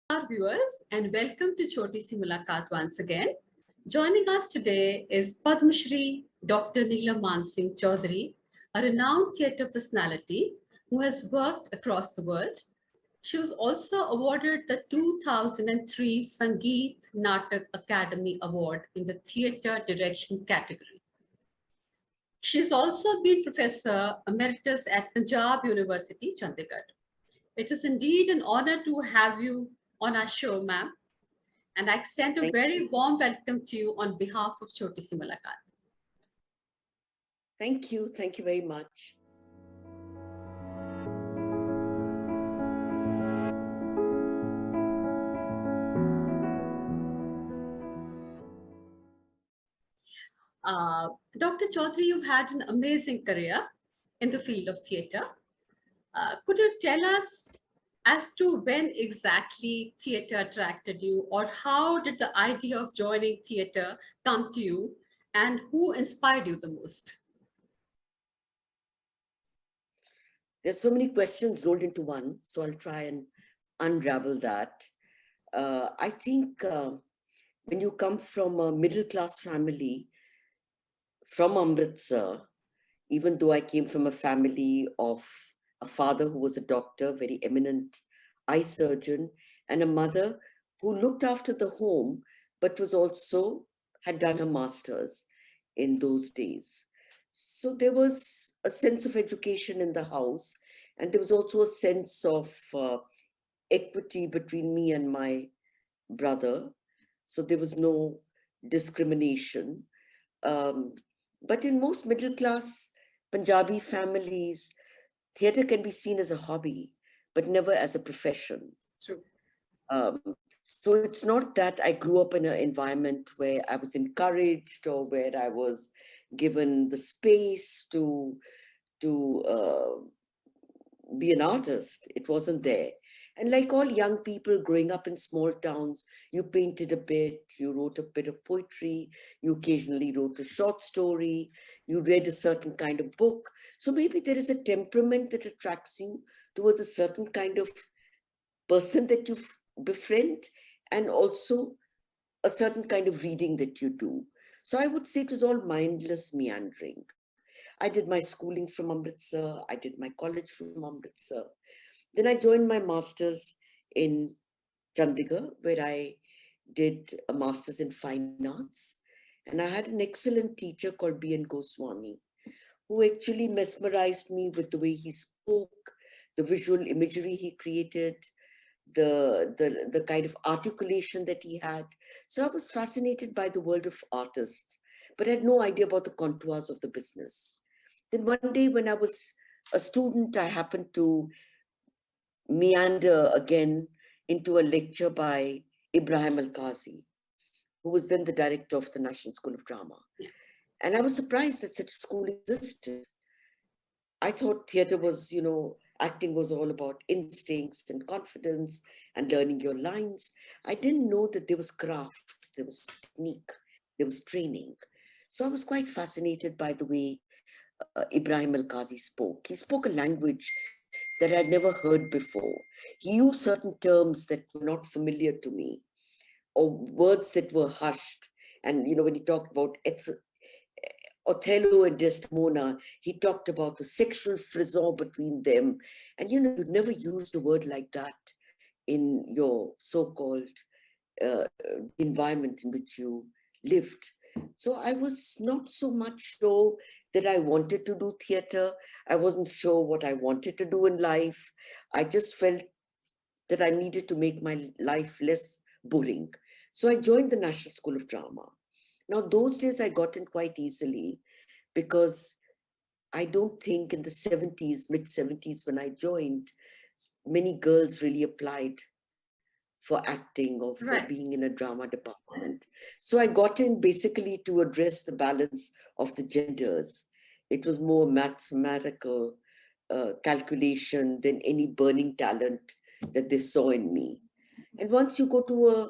Our viewers, and welcome to Chhoti Si Mulakaat once again. Joining us today is Padma Shree Dr. Neelam Mansingh Chowdhry, a renowned theatre personality who has worked across the world. She was also awarded the 2003 Sangeet Natak Academy Award in the Theatre Direction category. She's also been Professor Emeritus at Punjab University, Chandigarh. It is indeed an honor to have you on our show, ma'am. And I extend a Thank very you. warm welcome to you on behalf of Chhoti Si Mulakaat. Thank you. Thank you very much. Dr. Chaudhary, you've had an amazing career in the field of theatre. Could you tell us as to when exactly theatre attracted you, or how did the idea of joining theatre come to you, and who inspired you the most? There's so many questions rolled into one, so I'll try and unravel that. I think when you come from a middle-class family from Amritsar, even though I came from a family of a father who was a doctor, very eminent eye surgeon, and a mother who looked after the home, but was also had done her master's in those days. So there was a sense of education in the house, and there was also a sense of equity between me and my brother. So there was no discrimination. Um, but in most middle class Punjabi families, theatre can be seen as a hobby, but never as a profession. True. Um, so it's not that I grew up in an environment where I was encouraged or where I was given the space to be an artist. It wasn't there. And like all young people growing up in small towns, you painted a bit, you wrote a bit of poetry, you occasionally wrote a short story, you read a certain kind of book. So maybe there is a temperament that attracts you towards a certain kind of person that you befriend, and also a certain kind of reading that you do. So I would say it was all mindless meandering. I did my schooling from Amritsar, I did my college from Amritsar. Then I joined my master's in Chandigarh, where I did a master's in fine arts. And I had an excellent teacher called B.N. Goswami, who actually mesmerized me with the way he spoke, the visual imagery he created, the kind of articulation that he had. So I was fascinated by the world of artists, but had no idea about the contours of the business. Then one day when I was a student, I happened to meander again into a lecture by Ebrahim Alkazi, who was then the director of the National School of Drama. And I was surprised that such a school existed. I thought theatre was, acting was all about instincts and confidence and learning your lines. I didn't know that there was craft, there was technique, there was training. So I was quite fascinated by the way Ebrahim Alkazi spoke. He spoke a language that I'd never heard before. He used certain terms that were not familiar to me, or words that were hushed. And, when he talked about Othello and Desdemona, he talked about the sexual frisson between them. And, you'd never used a word like that in your so-called uh, environment in which you lived. So I was not so much sure that I wanted to do theatre. I wasn't sure what I wanted to do in life. I just felt that I needed to make my life less boring. So I joined the National School of Drama. Now, those days I got in quite easily because I don't think in the 70s, mid 70s, when I joined, many girls really applied for acting or for Right. being in a drama department. So I got in basically to address the balance of the genders. It was more mathematical calculation than any burning talent that they saw in me. And once you go to a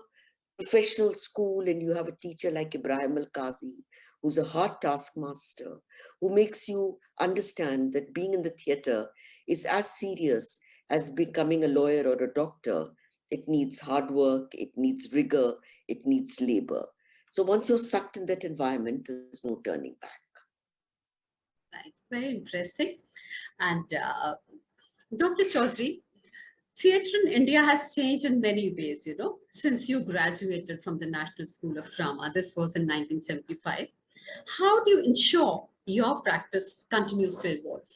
professional school and you have a teacher like Ebrahim Alkazi, who's a hard taskmaster, who makes you understand that being in the theater is as serious as becoming a lawyer or a doctor, It needs hard work, it needs rigor, it needs labor. So once you're sucked in that environment, there's no turning back. Right. Very interesting. And Dr. Chaudhary, theatre in India has changed in many ways, since you graduated from the National School of Drama. This was in 1975. How do you ensure your practice continues to evolve?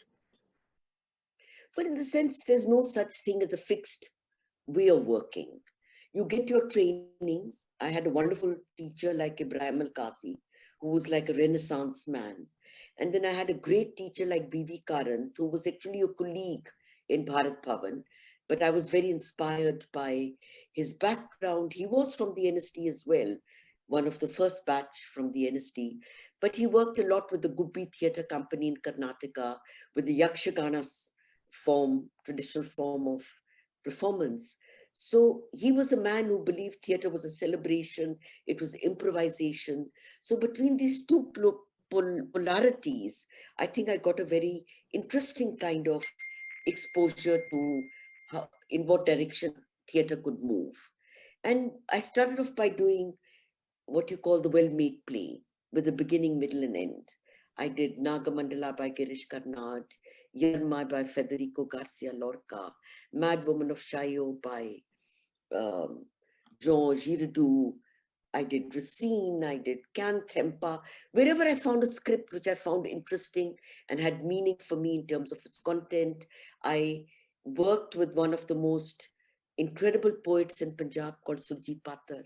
But in the sense, there's no such thing as a fixed way of working. You get your training. I had a wonderful teacher like Ebrahim Alkazi, who was like a Renaissance man. And then I had a great teacher like B.V. Karan, who was actually a colleague in Bharat Bhavan. But I was very inspired by his background. He was from the NST as well, one of the first batch from the NST. But he worked a lot with the Gubbi Theatre Company in Karnataka, with the Yakshagana traditional form of performance. So he was a man who believed theatre was a celebration, it was improvisation. So between these two polarities, I think I got a very interesting kind of exposure to how, in what direction theatre could move. And I started off by doing what you call the well-made play, with a beginning, middle, and end. I did Nagamandala by Girish Karnad, Yermai by Federico Garcia Lorca, Mad Woman of Chaillot by Jean Giraudoux. I did Racine, I did Can Thempa. Wherever I found a script which I found interesting and had meaning for me in terms of its content, I worked with one of the most incredible poets in Punjab called Stree Patra.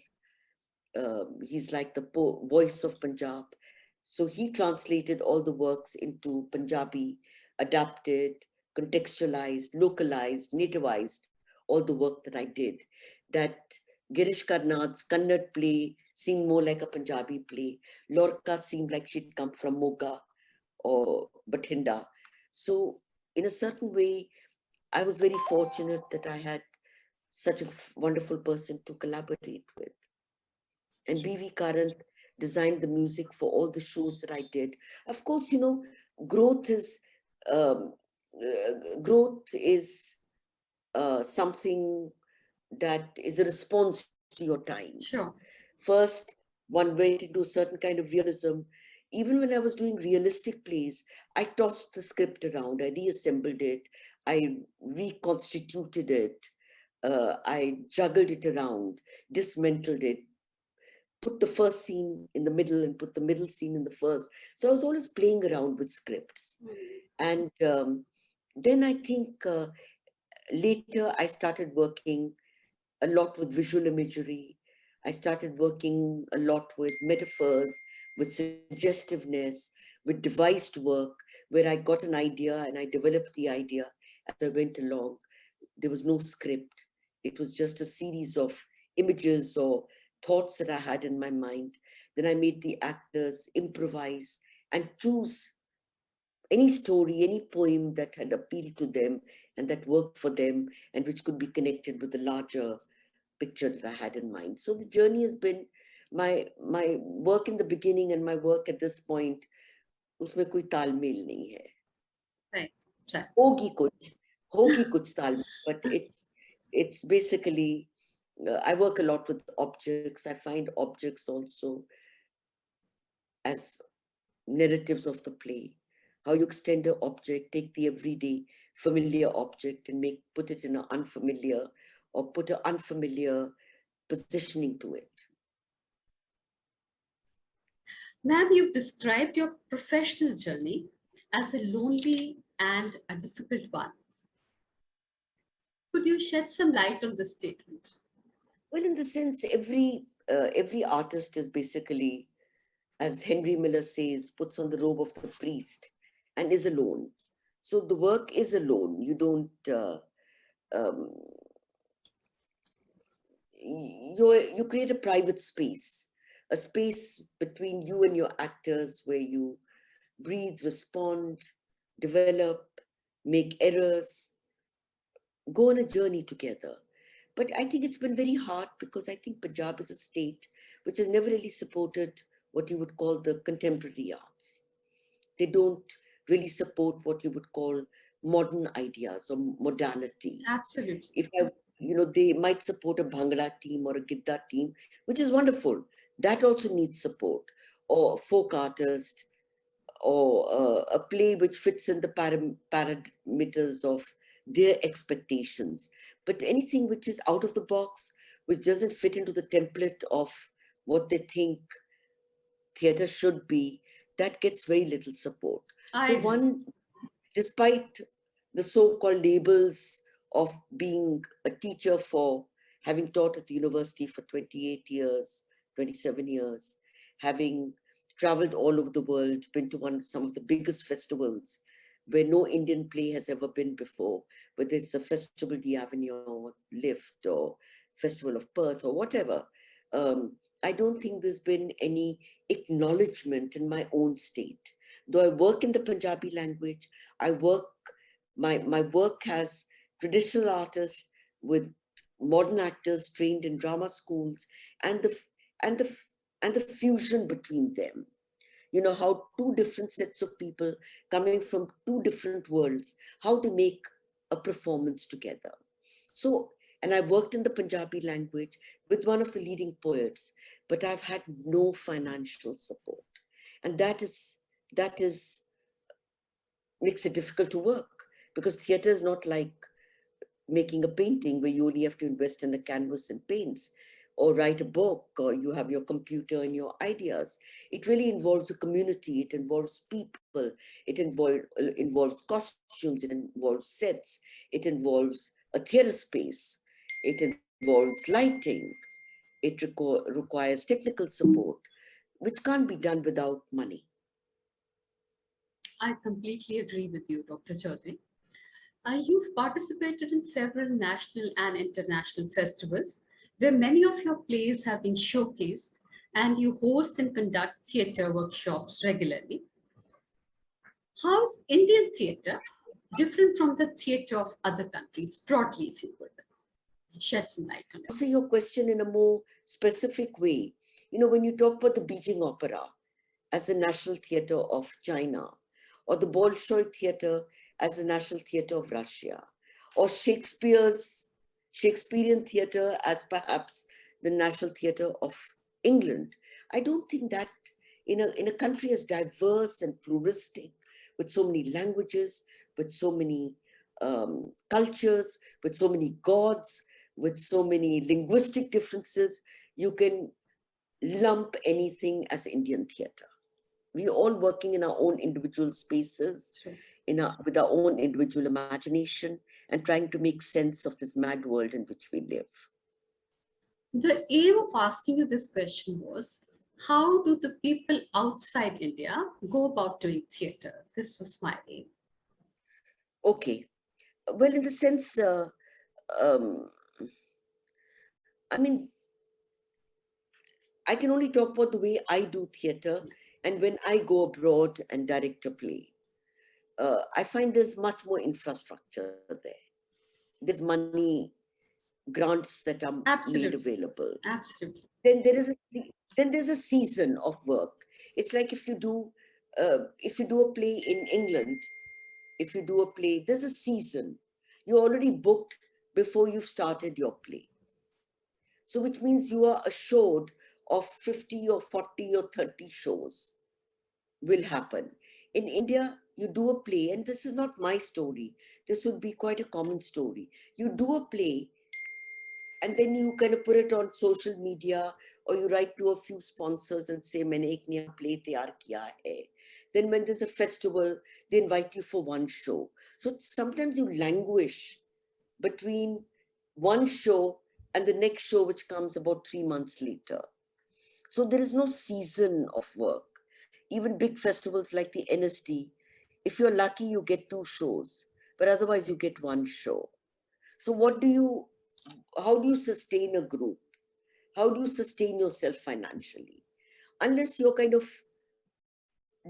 He's like the voice of Punjab. So he translated all the works into Punjabi, adapted, contextualized, localized, nativized all the work that I did. That Girish Karnad's Kannad play seemed more like a Punjabi play. Lorca seemed like she'd come from Moga or Bathinda. So in a certain way, I was very fortunate that I had such a wonderful person to collaborate with. And B.V. Karan designed the music for all the shows that I did. Of course, growth is um, something that is a response to your times. Sure. First, one went into a certain kind of realism. Even when I was doing realistic plays, I tossed the script around, I reassembled it, I reconstituted it, I juggled it around, dismantled it, put the first scene in the middle and put the middle scene in the first. So I was always playing around with scripts. And then I think later I started working a lot with visual imagery. I started working a lot with metaphors, with suggestiveness, with devised work, where I got an idea and I developed the idea as I went along. There was no script. It was just a series of images or thoughts that I had in my mind. Then I made the actors improvise and choose any story, any poem that had appealed to them and that worked for them and which could be connected with the larger picture that I had in mind. So the journey has been my work in the beginning and my work at this point, उसमें कोई तालमेल नहीं है. Right. होगी कुछ तालमेल, but it's basically I work a lot with objects. I find objects also as narratives of the play. How you extend an object, take the everyday familiar object and put it in an unfamiliar, or put an unfamiliar positioning to it. Ma'am, you've described your professional journey as a lonely and a difficult one. Could you shed some light on this statement? Well, in the sense, every artist is basically, as Henry Miller says, puts on the robe of the priest and is alone. So the work is alone. You don't, you create a private space, a space between you and your actors where you breathe, respond, develop, make errors, go on a journey together. But I think it's been very hard because I think Punjab is a state which has never really supported what you would call the contemporary arts. They don't really support what you would call modern ideas or modernity. Absolutely. If they might support a Bhangra team or a Gidda team, which is wonderful. That also needs support. Or folk artist, or a play which fits in the parameters of their expectations. But anything which is out of the box, which doesn't fit into the template of what they think theatre should be, that gets very little support. So one, despite the so-called labels of being a teacher for having taught at the university for 28 years, 27 years, having traveled all over the world, been to some of the biggest festivals where no Indian play has ever been before, whether it's the Festival d'Avignon, Lift, or Festival of Perth, or whatever. I don't think there's been any acknowledgement in my own state. Though I work in the Punjabi language, my work has traditional artists with modern actors trained in drama schools, and and the the fusion between them. How two different sets of people coming from two different worlds, how they make a performance together. So, and I worked in the Punjabi language with one of the leading poets, but I've had no financial support. And that is makes it difficult to work, because theatre is not like making a painting where you only have to invest in a canvas and paints, or write a book, or you have your computer and your ideas. It really involves a community, it involves people, it involves costumes, it involves sets, it involves a theatre space, it involves lighting, it requires technical support, which can't be done without money. I completely agree with you, Dr. Choudhary. You've participated in several national and international festivals where many of your plays have been showcased, and you host and conduct theatre workshops regularly. How's Indian theatre different from the theatre of other countries, broadly, if you could shed some light on it? Answer your question in a more specific way. When you talk about the Beijing Opera as the national theatre of China, or the Bolshoi Theatre as the national theatre of Russia, or Shakespearean theatre as perhaps the national theatre of England, I don't think that in a country as diverse and pluralistic, with so many languages, with so many cultures, with so many gods, with so many linguistic differences, you can lump anything as Indian theatre. We're all working in our own individual spaces, with our own individual imagination, and trying to make sense of this mad world in which we live. The aim of asking you this question was, how do the people outside India go about doing theatre? This was my aim. Okay. Well, in the sense, I mean, I can only talk about the way I do theatre, and when I go abroad and direct a play. I find there's much more infrastructure there. There's money, grants that are made available. Absolutely. Then there's a season of work. It's like if you do a play in England, if you do a play, there's a season. You're already booked before you've started your play. So which means you are assured of 50 or 40 or 30 shows will happen. In India, you do a play, and this is not my story. This would be quite a common story. You do a play, and then you kind of put it on social media, or you write to a few sponsors and say, "Maine ek naya play tayar kiya hai." Then when there's a festival, they invite you for one show. So sometimes you languish between one show and the next show, which comes about 3 months later. So there is no season of work. Even big festivals like the NSD, if you're lucky, you get 2 shows, but otherwise you get 1 show. So how do you sustain a group? How do you sustain yourself financially? Unless you're kind of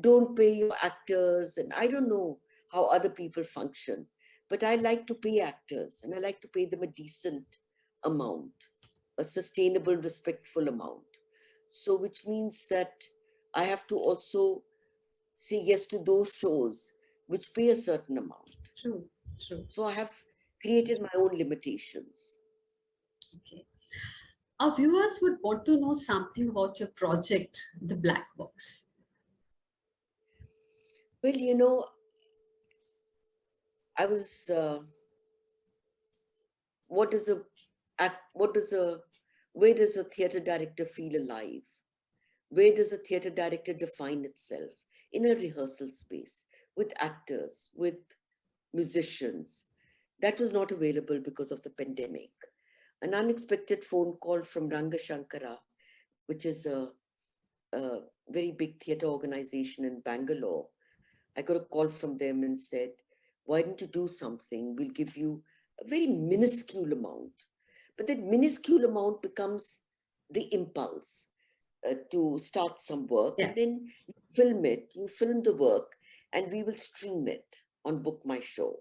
don't pay your actors, and I don't know how other people function, but I like to pay actors, and I like to pay them a decent amount, a sustainable, respectful amount. So which means that I have to also say yes to those shows which pay a certain amount. True. So I have created my own limitations. Okay. Our viewers would want to know something about your project, The Black Box. Well, you know, I was, what does a, what does a, where does a theatre director feel alive? Where does a theatre director define itself? In a rehearsal space, with actors, with musicians. That was not available because of the pandemic. An unexpected phone call from Ranga Shankara, which is a very big theatre organization in Bangalore. I got a call from them and said, why don't you do something? We'll give you a very minuscule amount. But that minuscule amount becomes the impulse to start some work. Yeah. And then you film it, you film the work, and we will stream it on Book My Show.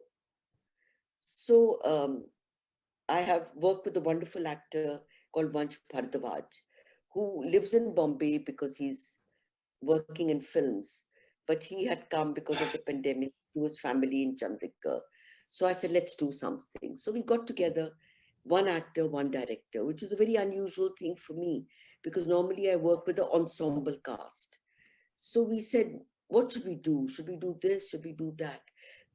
So I have worked with a wonderful actor called Vansh Bhardwaj, who lives in Bombay because he's working in films, but he had come because of the pandemic to his family in Chandigarh. So I said, let's do something. So we got together, one actor, one director, which is a very unusual thing for me because normally I work with an ensemble cast. So we said, what should we do? Should we do this? Should we do that?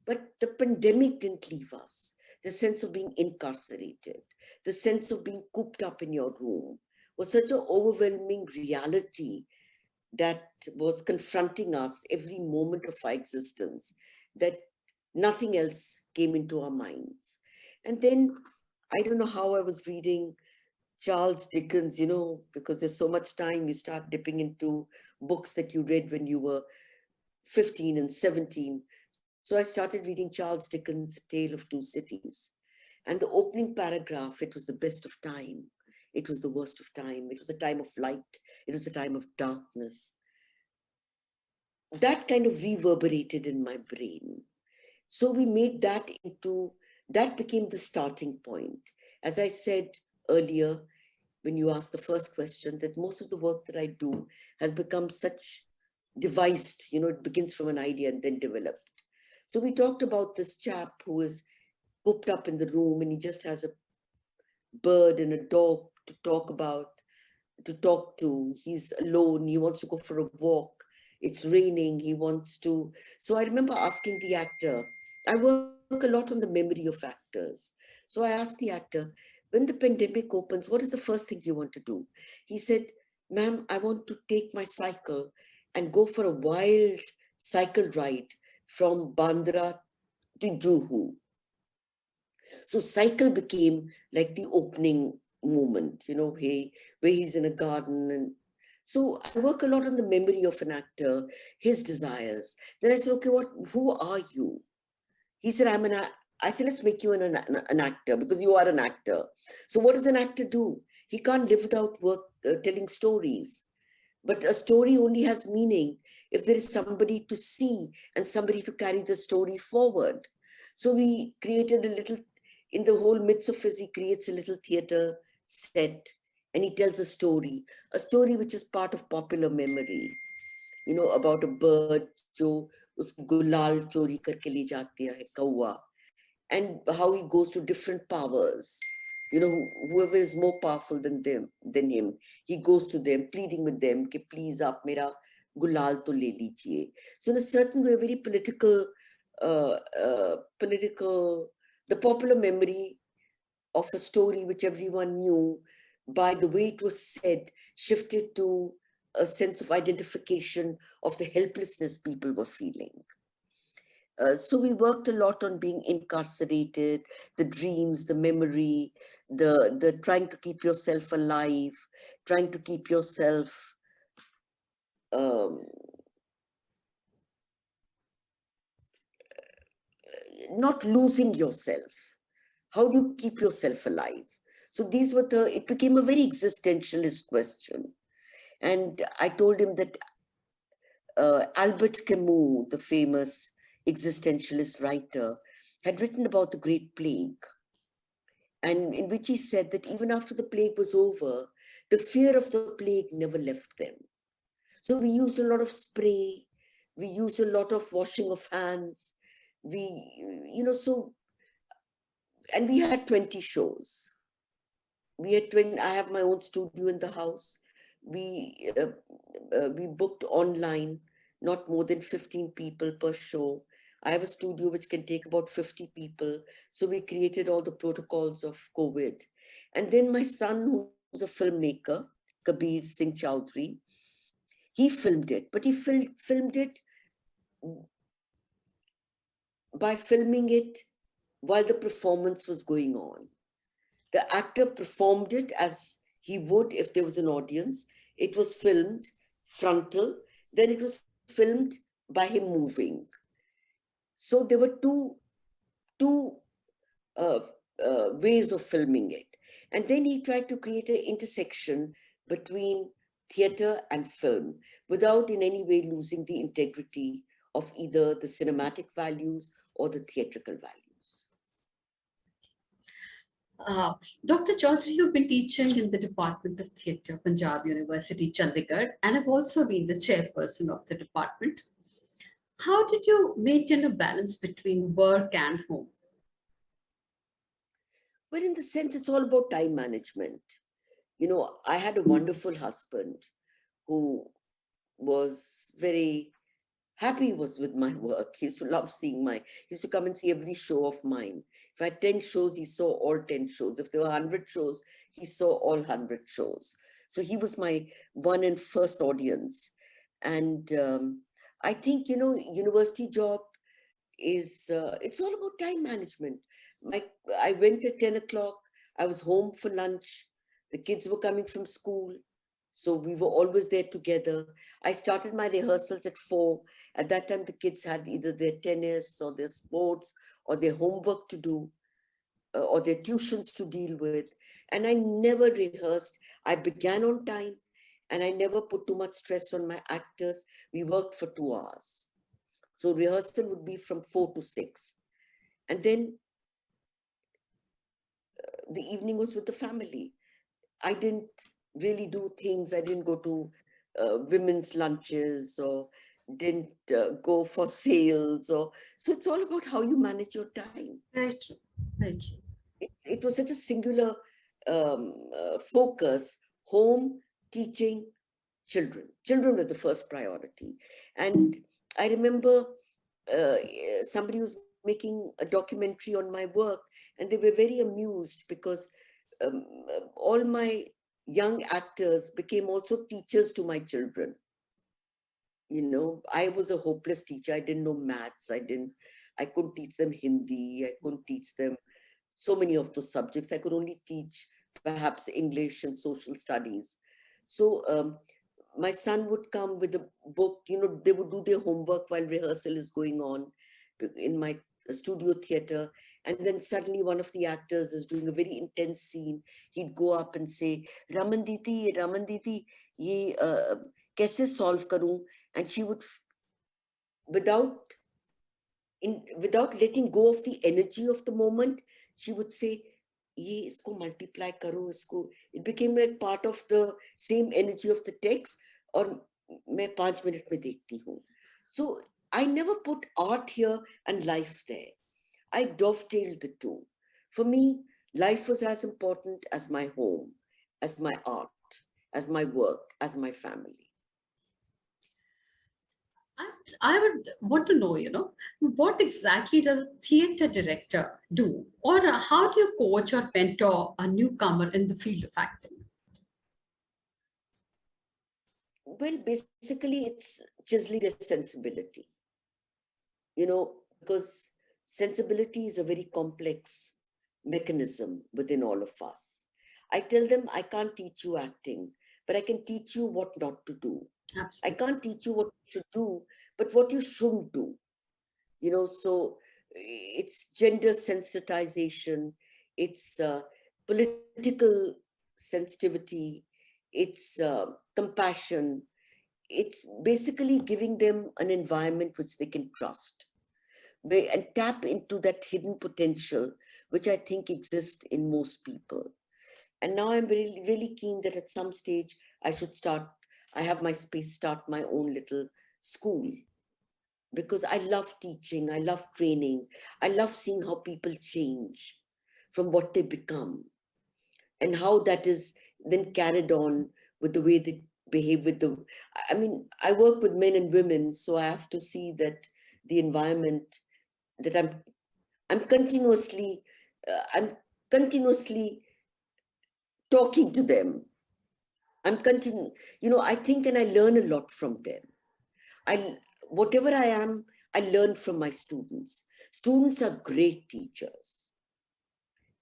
But the pandemic didn't leave us. The sense of being incarcerated, the sense of being cooped up in your room was such an overwhelming reality that was confronting us every moment of our existence that nothing else came into our minds. And then I don't know how I was reading Charles Dickens, you know, because there's so much time you start dipping into books that you read when you were 15 and 17. So I started reading Charles Dickens' A Tale of Two Cities. And the opening paragraph, it was the best of time. It was the worst of time. It was a time of light. It was a time of darkness. That kind of reverberated in my brain. So we made that became the starting point. As I said earlier, when you asked the first question, that most of the work that I do has become such devised, you know, it begins from an idea and then developed. So we talked about this chap who is cooped up in the room and he just has a bird and a dog to talk to. He's alone. He wants to go for a walk. It's raining. He wants to. So I remember asking the actor, I work a lot on the memory of actors. So I asked the actor, when the pandemic opens, what is the first thing you want to do? He said, ma'am, I want to take my cycle and go for a wild cycle ride from Bandra to Juhu. So cycle became like the opening moment, you know, where he's in a garden. And so I work a lot on the memory of an actor, his desires. Then I said, okay, who are you? He said, I said, let's make you an actor because you are an actor. So what does an actor do? He can't live without telling stories. But a story only has meaning if there is somebody to see and somebody to carry the story forward. So we created a little, in the whole midst of his, he creates a little theater set and he tells a story which is part of popular memory, you know, about a bird, jo uski gulal chori karke le jati hai, kaua, and how he goes to different powers. You know, whoever is more powerful than him, he goes to them, pleading with them, कि please आप मेरा गुलाल तो ले लीजिए. So in a certain way, very political, the popular memory of a story which everyone knew, by the way it was said, shifted to a sense of identification of the helplessness people were feeling. So we worked a lot on being incarcerated, the dreams, the memory, the trying to keep yourself alive, trying to keep yourself not losing yourself. How do you keep yourself alive? So these were it became a very existentialist question. And I told him that Albert Camus, the famous existentialist writer, had written about the Great Plague, and in which he said that even after the plague was over, the fear of the plague never left them. So we used a lot of spray, we used a lot of washing of hands, and we had 20 shows. I have my own studio in the house. We we booked online, not more than 15 people per show. I have a studio which can take about 50 people. So we created all the protocols of COVID. And then my son, who's a filmmaker, Kabir Singh Chowdhry, he filmed it, but he filmed it by filming it while the performance was going on. The actor performed it as he would if there was an audience. It was filmed frontal, then it was filmed by him moving. So there were two uh, ways of filming it. And then he tried to create an intersection between theater and film without in any way losing the integrity of either the cinematic values or the theatrical values. Dr. Chaudhary, you've been teaching in the Department of Theatre, Punjab University, Chandigarh, and have also been the chairperson of the department. How did you maintain a balance between work and home? Well, in the sense, it's all about time management. You know, I had a wonderful husband who was very happy was with my work. He used to love seeing he used to come and see every show of mine. If I had 10 shows, he saw all 10 shows. If there were 100 shows, he saw all 100 shows. So he was my one and first audience. And I think, you know, university job it's all about time management. My, I went at 10 o'clock. I was home for lunch. The kids were coming from school. So we were always there together. I started my rehearsals at 4. At that time, the kids had either their tennis or their sports or their homework to do or their tuitions to deal with. And I never rehearsed. I began on time and I never put too much stress on my actors. We worked for 2 hours. So rehearsal would be from 4 to 6. And then the evening was with the family. I didn't really do things. I didn't go to women's lunches or didn't go for sales. So it's all about how you manage your time. Very true. Very true. It was such a singular focus: home, teaching, children. Children were the first priority. And I remember somebody was making a documentary on my work, and they were very amused because all my young actors became also teachers to my children. You know, I was a hopeless teacher. I didn't know maths. I couldn't teach them Hindi. I couldn't teach them so many of those subjects. I could only teach perhaps English and social studies. So my son would come with a book. You know, they would do their homework while rehearsal is going on in my studio theater. And then suddenly one of the actors is doing a very intense scene. He'd go up and say, Raman Diti, ye kaise solve karun? And she would, without without letting go of the energy of the moment, she would say, ye isko multiply karo, isko. It became like part of the same energy of the text, or main 5 minute mein dekhti hu. So I never put art here and life there. I dovetailed the two. For me, life was as important as my home, as my art, as my work, as my family. I would want to know, what exactly does a theatre director do? Or how do you coach or mentor a newcomer in the field of acting? Well, basically, it's chiseling their sensibility. You know, because sensibility is a very complex mechanism within all of us. I tell them, I can't teach you acting, but I can teach you what not to do. Absolutely. I can't teach you what you should do, but what you shouldn't do. You know, so it's gender sensitization, it's political sensitivity, it's compassion. It's basically giving them an environment which they can trust and tap into that hidden potential, which I think exists in most people. And now I'm really, really keen that at some stage I have my space, start my own little school, because I love teaching, I love training, I love seeing how people change from what they become. and how that is then carried on with the way they behave with the, I mean, I work with men and women, so I have to see that the environment that I'm continuously, I'm continuously talking to them. I think and I learn a lot from them. Whatever I am, I learn from my students. Students are great teachers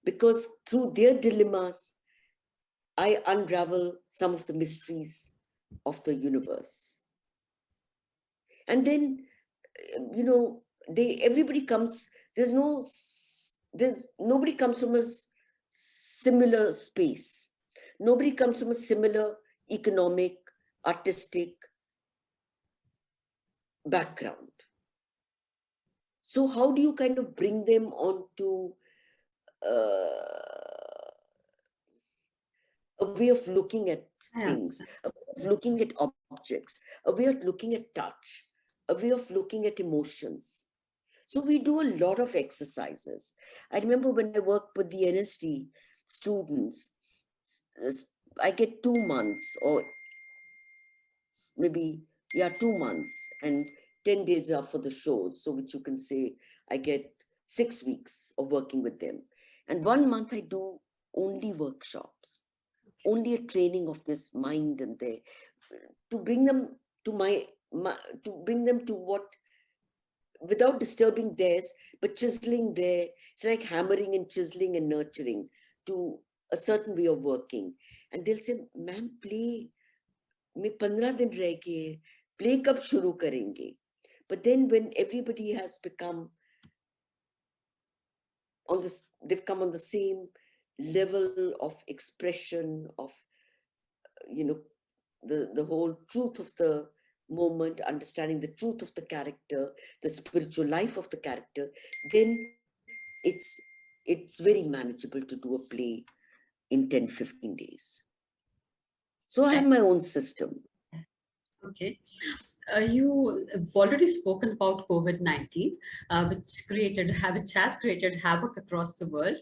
because through their dilemmas, I unravel some of the mysteries of the universe. And then, everybody comes, nobody comes from a similar space. Nobody comes from a similar economic, artistic background. So how do you kind of bring them onto a way of looking at things, a way of looking at objects, a way of looking at touch, a way of looking at emotions? So we do a lot of exercises. I remember when I worked with the NST students, I get 2 months or maybe, 2 months, and 10 days are for the shows. So which you can say I get 6 weeks of working with them. And 1 month I do only workshops, only a training of this mind and there, to bring them to to bring them to what, without disturbing theirs, but chiseling there. It's like hammering and chiseling and nurturing to a certain way of working. And they'll say, ma'am, play, में 15 दिन रह गए, play कब शुरू करेंगे? But then when everybody has become on this, they've come on the same level of expression of, the whole truth of the moment, understanding the truth of the character, the spiritual life of the character, then it's very manageable to do a play in 10, 15 days. So I have my own system. Okay. You have already spoken about COVID-19, which has created havoc across the world.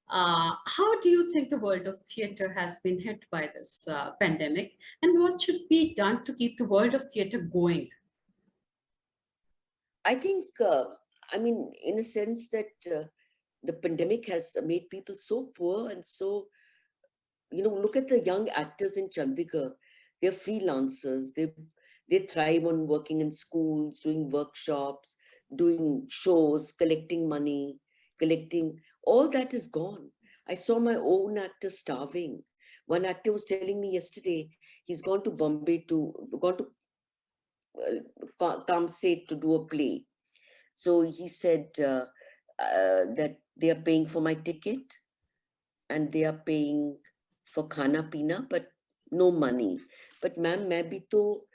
How do you think the world of theatre has been hit by this pandemic, and what should be done to keep the world of theatre going? I think, in a sense that the pandemic has made people so poor and so, look at the young actors in Chandigarh. They're freelancers. They thrive on working in schools, doing workshops, doing shows, collecting money, all that is gone. I saw my own actor starving. One actor was telling me yesterday, he's gone to Bombay gone to Kamse to do a play. So he said that they are paying for my ticket and they are paying for khana pina, but no money. But ma'am, मैं भी तो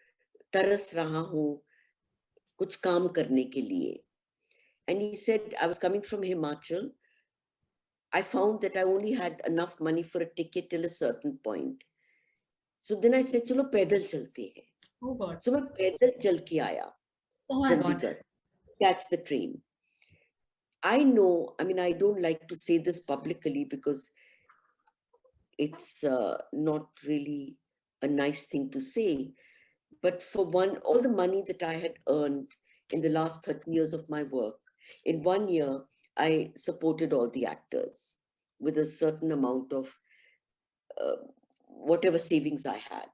तरस रहा हूँ कुछ काम करने के लिए. And he said, I was coming from Himachal. I found that I only had enough money for a ticket till a certain point. So then I said, चलो पैदल चलते हैं. Oh God. So मैं पैदल चल के आया. Oh my God. Catch the train. I know, I don't like to say this publicly because it's not really a nice thing to say. But for one, all the money that I had earned in the last 30 years of my work, in 1 year, I supported all the actors with a certain amount of whatever savings I had.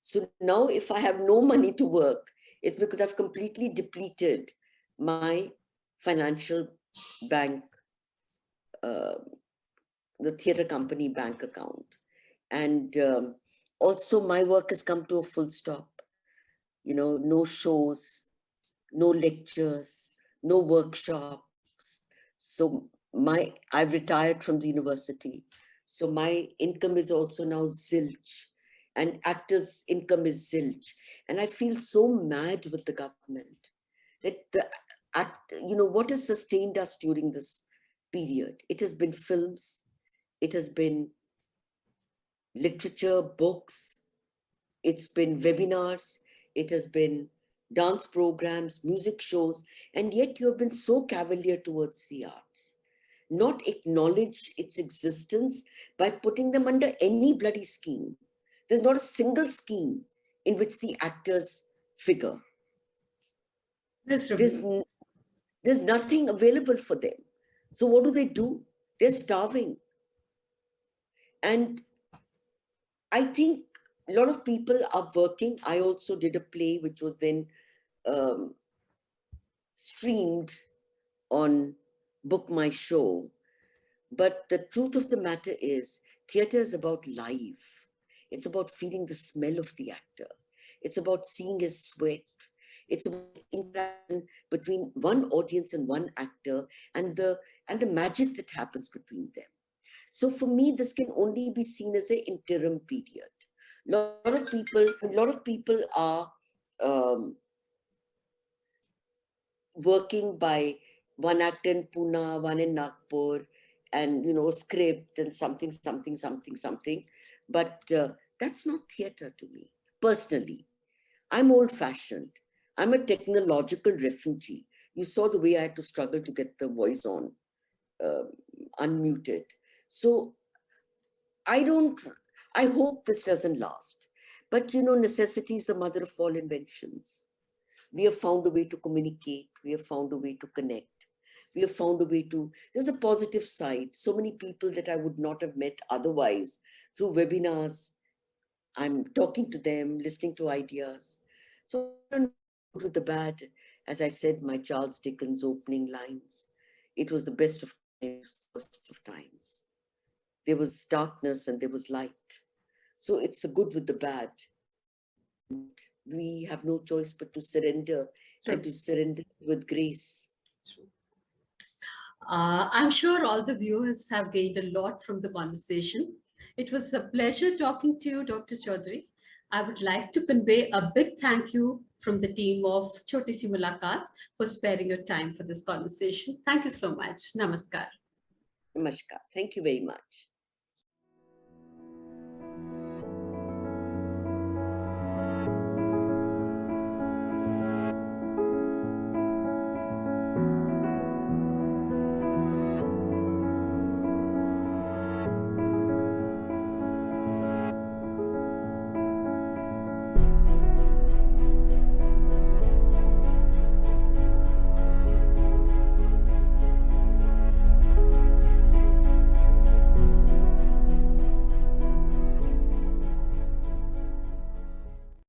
So now if I have no money to work, it's because I've completely depleted my financial bank, the theatre company bank account. And also my work has come to a full stop. No shows, no lectures, no workshops. So I've retired from the university. So my income is also now zilch, and actors' income is zilch. And I feel so mad with the government that what has sustained us during this period? It has been films, it has been literature, books, it's been webinars, it has been dance programs, music shows, and yet you have been so cavalier towards the arts. not acknowledge its existence by putting them under any bloody scheme. There's not a single scheme in which the actors figure. There's nothing available for them. So what do? They're starving. And I think a lot of people are working. I also did a play which was then streamed on Book My Show. But the truth of the matter is, theatre is about life. It's about feeling the smell of the actor. It's about seeing his sweat. It's about interaction between one audience and one actor, and the magic that happens between them. So for me, this can only be seen as an interim period. A lot of people are working by one actor in Pune, one in Nagpur, and script and something. But that's not theatre to me, personally. I'm old-fashioned. I'm a technological refugee. You saw the way I had to struggle to get the voice on, unmuted. So I hope this doesn't last. But necessity is the mother of all inventions. We have found a way to communicate. We have found a way to connect. We have found a way to, there's a positive side. So many people that I would not have met otherwise through webinars. I'm talking to them, listening to ideas. So I don't know with the bad, as I said, my Charles Dickens opening lines. It was the best of times, worst of times. There was darkness and there was light. So it's the good with the bad. And we have no choice but to surrender, and to surrender with grace. I'm sure all the viewers have gained a lot from the conversation. It was a pleasure talking to you, Dr. Choudhary. I would like to convey a big thank you from the team of Chhoti Si Mulakaat for sparing your time for this conversation. Thank you so much. Namaskar. Namaskar. Thank you very much.